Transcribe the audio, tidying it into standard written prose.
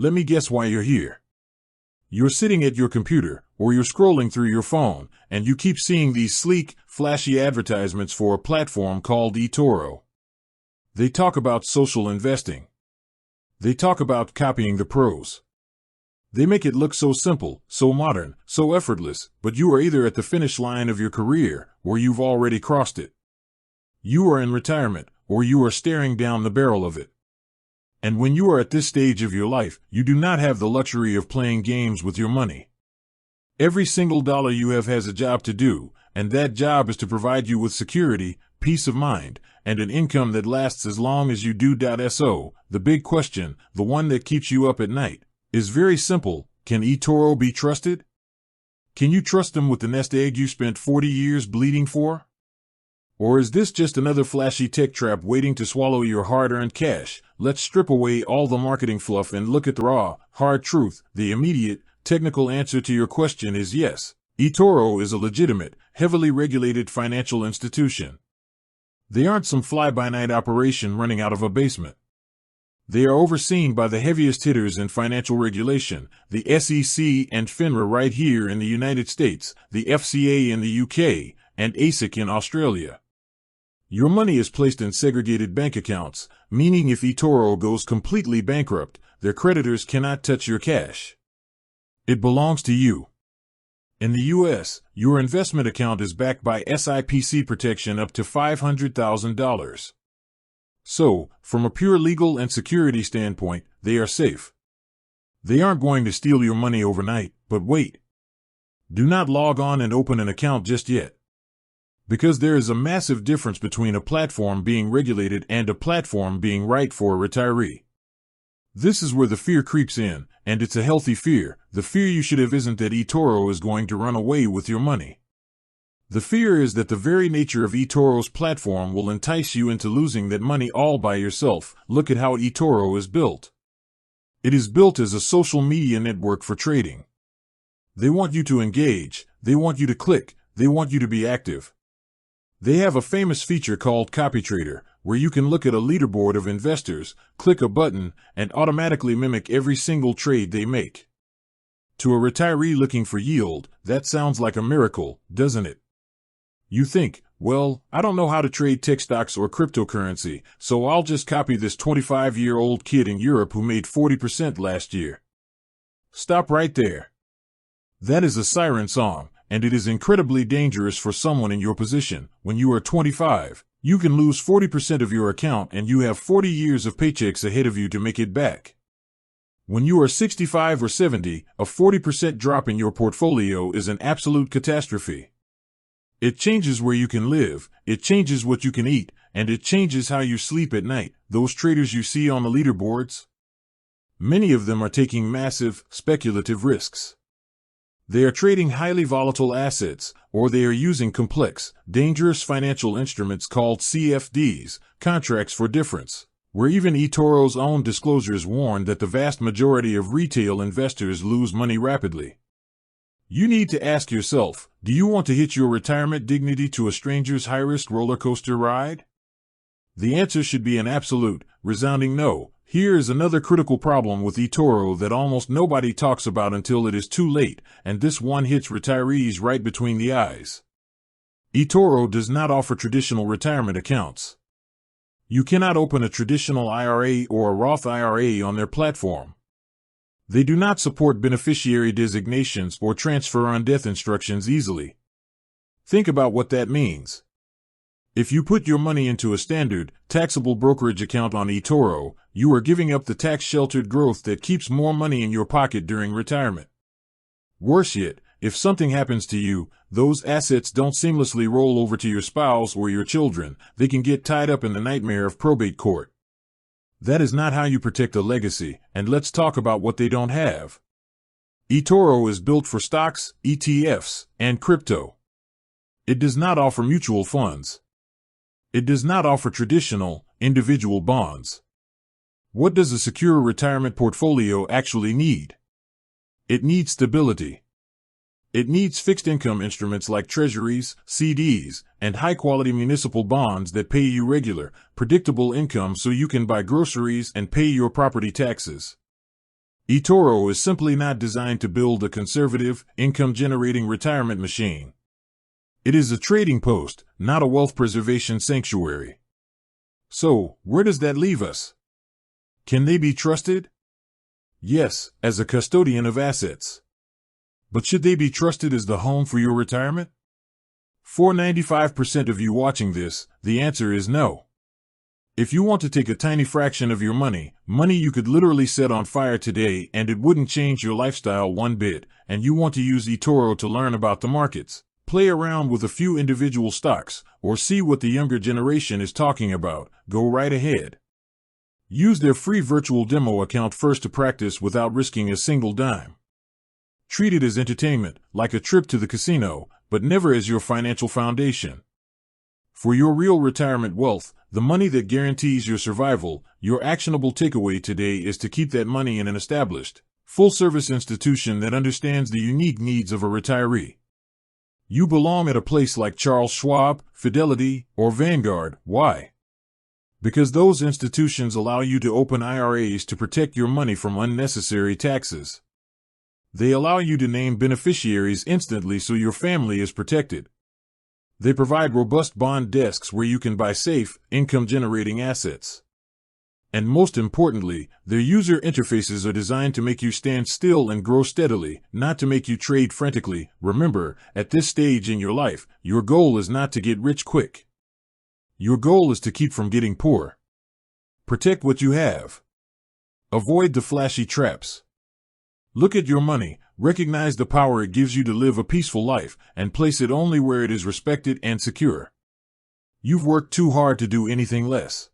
Let me guess why you're here. You're sitting at your computer, or you're scrolling through your phone, and you keep seeing these sleek, flashy advertisements for a platform called eToro. They talk about social investing. They talk about copying the pros. They make it look so simple, so modern, so effortless, but you are either at the finish line of your career, or you've already crossed it. You are in retirement, or you are staring down the barrel of it. And when you are at this stage of your life, you do not have the luxury of playing games with your money. Every single dollar you have has a job to do, and that job is to provide you with security, peace of mind, and an income that lasts as long as you do. So, the big question, the one that keeps you up at night, is very simple. Can eToro be trusted? Can you trust them with the nest egg you spent 40 years bleeding for? Or is this just another flashy tech trap waiting to swallow your hard-earned cash? Let's strip away all the marketing fluff and look at the raw, hard truth. The immediate, technical answer to your question is yes. eToro is a legitimate, heavily regulated financial institution. They aren't some fly-by-night operation running out of a basement. They are overseen by the heaviest hitters in financial regulation, the SEC and FINRA right here in the United States, the FCA in the UK, and ASIC in Australia. Your money is placed in segregated bank accounts, meaning if eToro goes completely bankrupt, their creditors cannot touch your cash. It belongs to you. In the U.S., your investment account is backed by SIPC protection up to $500,000. So, from a pure legal and security standpoint, they are safe. They aren't going to steal your money overnight, but wait. Do not log on and open an account just yet. Because there is a massive difference between a platform being regulated and a platform being right for a retiree. This is where the fear creeps in, and it's a healthy fear. The fear you should have isn't that eToro is going to run away with your money. The fear is that the very nature of eToro's platform will entice you into losing that money all by yourself. Look at how eToro is built. It is built as a social media network for trading. They want you to engage, they want you to click, they want you to be active. They have a famous feature called CopyTrader, where you can look at a leaderboard of investors, click a button, and automatically mimic every single trade they make. To a retiree looking for yield, that sounds like a miracle, doesn't it? You think, well, I don't know how to trade tech stocks or cryptocurrency, so I'll just copy this 25-year-old kid in Europe who made 40% last year. Stop right there. That is a siren song. And it is incredibly dangerous for someone in your position. When you are 25, you can lose 40% of your account and you have 40 years of paychecks ahead of you to make it back. When you are 65 or 70, a 40% drop in your portfolio is an absolute catastrophe. It changes where you can live, it changes what you can eat, and it changes how you sleep at night. Those traders you see on the leaderboards? Many of them are taking massive, speculative risks. They are trading highly volatile assets, or they are using complex, dangerous financial instruments called CFDs, contracts for difference, where even eToro's own disclosures warn that the vast majority of retail investors lose money rapidly. You need to ask yourself, do you want to hitch your retirement dignity to a stranger's high-risk roller coaster ride? The answer should be an absolute, resounding no. Here is another critical problem with eToro that almost nobody talks about until it is too late, and this one hits retirees right between the eyes. eToro does not offer traditional retirement accounts. You cannot open a traditional IRA or a Roth IRA on their platform. They do not support beneficiary designations or transfer on death instructions easily. Think about what that means. If you put your money into a standard, taxable brokerage account on eToro, you are giving up the tax-sheltered growth that keeps more money in your pocket during retirement. Worse yet, if something happens to you, those assets don't seamlessly roll over to your spouse or your children. They can get tied up in the nightmare of probate court. That is not how you protect a legacy, and let's talk about what they don't have. eToro is built for stocks, ETFs, and crypto. It does not offer mutual funds. It does not offer traditional, individual bonds. What does a secure retirement portfolio actually need? It needs stability. It needs fixed income instruments like treasuries, CDs, and high-quality municipal bonds that pay you regular, predictable income so you can buy groceries and pay your property taxes. eToro is simply not designed to build a conservative, income-generating retirement machine. It is a trading post, not a wealth preservation sanctuary. So, where does that leave us? Can they be trusted? Yes, as a custodian of assets. But should they be trusted as the home for your retirement? For 95% of you watching this, the answer is no. If you want to take a tiny fraction of your money you could literally set on fire today and it wouldn't change your lifestyle one bit, and you want to use eToro to learn about the markets, play around with a few individual stocks, or see what the younger generation is talking about, go right ahead. Use their free virtual demo account first to practice without risking a single dime. Treat it as entertainment, like a trip to the casino, but never as your financial foundation. For your real retirement wealth, the money that guarantees your survival, your actionable takeaway today is to keep that money in an established, full-service institution that understands the unique needs of a retiree. You belong at a place like Charles Schwab, Fidelity, or Vanguard. Why? Because those institutions allow you to open IRAs to protect your money from unnecessary taxes. They allow you to name beneficiaries instantly so your family is protected. They provide robust bond desks where you can buy safe, income-generating assets. And most importantly, their user interfaces are designed to make you stand still and grow steadily, not to make you trade frantically. Remember, at this stage in your life, your goal is not to get rich quick. Your goal is to keep from getting poor. Protect what you have. Avoid the flashy traps. Look at your money, recognize the power it gives you to live a peaceful life, and place it only where it is respected and secure. You've worked too hard to do anything less.